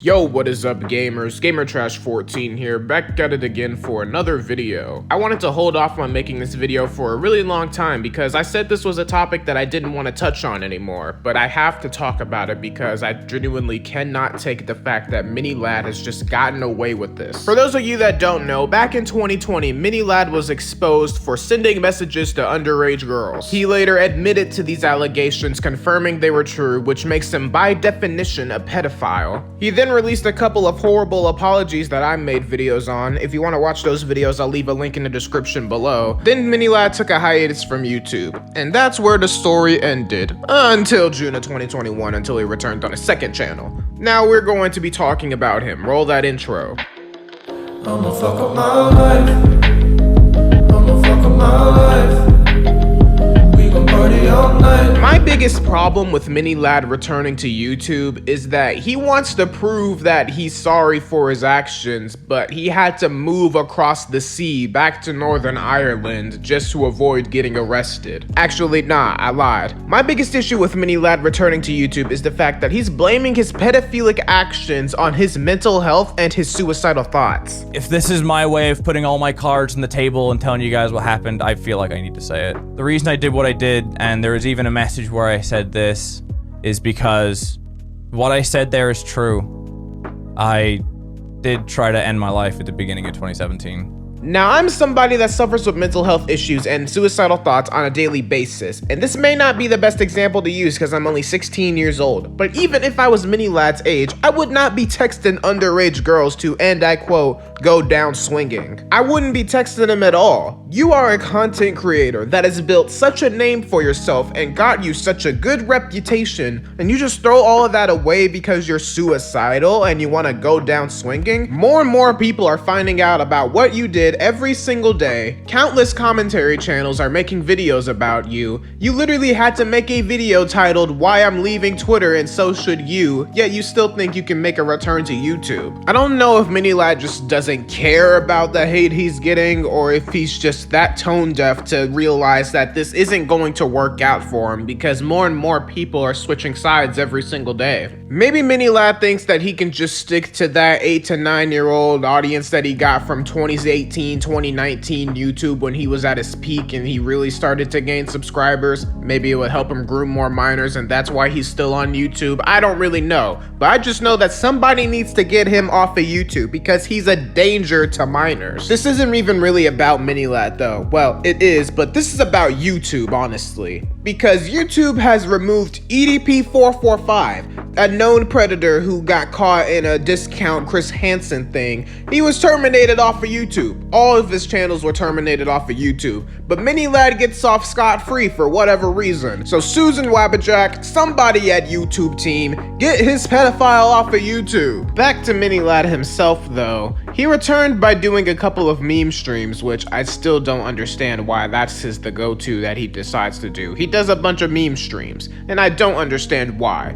Yo, what is up gamers? GamerTrash14 here, back at it again for another video. I wanted to hold off on making this video for a really long time because I said this was a topic that I didn't want to touch on anymore, but I have to talk about it because I genuinely cannot take the fact that MiniLad has just gotten away with this. For those of you that don't know, back in 2020, MiniLad was exposed for sending messages to underage girls. He later admitted to these allegations, confirming they were true, which makes him by definition a pedophile. He then released a couple of horrible apologies that I made videos on. If you want to watch those videos, I'll leave a link in the description below. Then MiniLad took a hiatus from YouTube, and that's where the story ended. Until June of 2021, until he returned on a second channel. Now we're going to be talking about him. Roll that intro. I'ma fuck up my life. I'ma fuck up my life. We gon' party all night. My biggest problem with MiniLad returning to YouTube is that he wants to prove that he's sorry for his actions, but he had to move across the sea back to Northern Ireland just to avoid getting arrested. Actually, nah, I lied. My biggest issue with MiniLad returning to YouTube is the fact that he's blaming his pedophilic actions on his mental health and his suicidal thoughts. If this is my way of putting all my cards on the table and telling you guys what happened, I feel like I need to say it. The reason I did what I did, and there was even a message where I said this, is because what I said there is true. I did try to end my life at the beginning of 2017. Now, I'm somebody that suffers with mental health issues and suicidal thoughts on a daily basis, and this may not be the best example to use because I'm only 16 years old, but even if I was MiniLad's age, I would not be texting underage girls to, and I quote, go down swinging. I wouldn't be texting them at all. You are a content creator that has built such a name for yourself and got you such a good reputation, and you just throw all of that away because you're suicidal and you want to go down swinging? More and more people are finding out about what you did every single day. Countless commentary channels are making videos about you. You literally had to make a video titled "Why I'm Leaving Twitter and So Should You," yet you still think you can make a return to YouTube. I don't know if MiniLad just doesn't care about the hate he's getting, or if he's just that tone deaf to realize that this isn't going to work out for him because more and more people are switching sides every single day. Maybe MiniLad thinks that he can just stick to that 8 to 9 year old audience that he got from 2018, 2019 YouTube when he was at his peak and he really started to gain subscribers. Maybe it would help him groom more minors and that's why he's still on YouTube. I don't really know, but I just know that somebody needs to get him off of YouTube because he's a danger to minors. This isn't even really about MiniLad though. Well, it is, but this is about YouTube, honestly. Because YouTube has removed EDP445, a known predator who got caught in a discount Chris Hansen thing. He was terminated off of YouTube. All of his channels were terminated off of YouTube, but MiniLad gets off scot-free for whatever reason. So Susan Wabbajack, somebody at YouTube team, get his pedophile off of YouTube. Back to MiniLad himself though. He returned by doing a couple of meme streams, which I still don't understand why that's the go-to that he decides to do. He does a bunch of meme streams, and I don't understand why.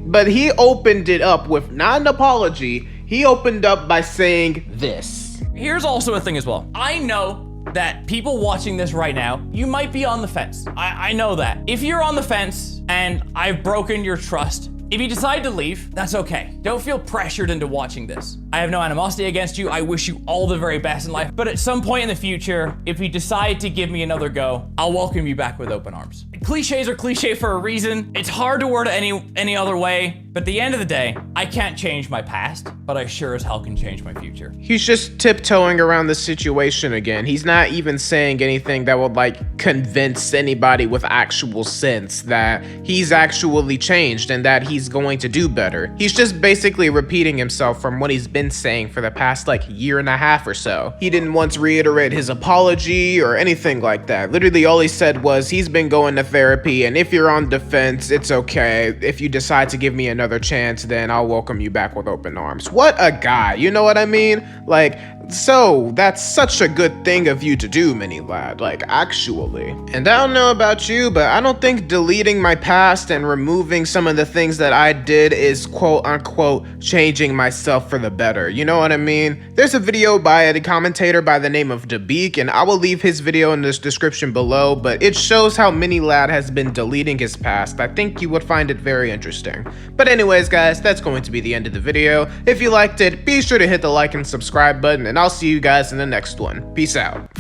But he opened it up with not an apology. He opened up by saying this. Here's also a thing as well. I know that people watching this right now, you might be on the fence. I know that. If you're on the fence and I've broken your trust, if you decide to leave, that's okay. Don't feel pressured into watching this. I have no animosity against you. I wish you all the very best in life. But at some point in the future, if you decide to give me another go, I'll welcome you back with open arms. Cliches are cliche for a reason. It's hard to word it any other way. But at the end of the day, I can't change my past, but I sure as hell can change my future. He's just tiptoeing around the situation again. He's not even saying anything that would like convince anybody with actual sense that he's actually changed and that he's going to do better. He's just basically repeating himself from what he's been saying for the past like year and a half or so. He didn't once reiterate his apology or anything like that. Literally all he said was he's been going to therapy, and if you're on defense, it's okay. If you decide to give me another chance, then I'll welcome you back with open arms. What a guy, you know what I mean? Like, so that's such a good thing of you to do, MiniLad, like actually. And I don't know about you, but I don't think deleting my past and removing some of the things that I did is quote unquote changing myself for the better. You know what I mean? There's a video by a commentator by the name of Dabeek, and I will leave his video in this description below, but it shows how MiniLad has been deleting his past. I think you would find it very interesting. But Anyways, guys, that's going to be the end of the video. If you liked it, be sure to hit the like and subscribe button, and I'll see you guys in the next one. Peace out.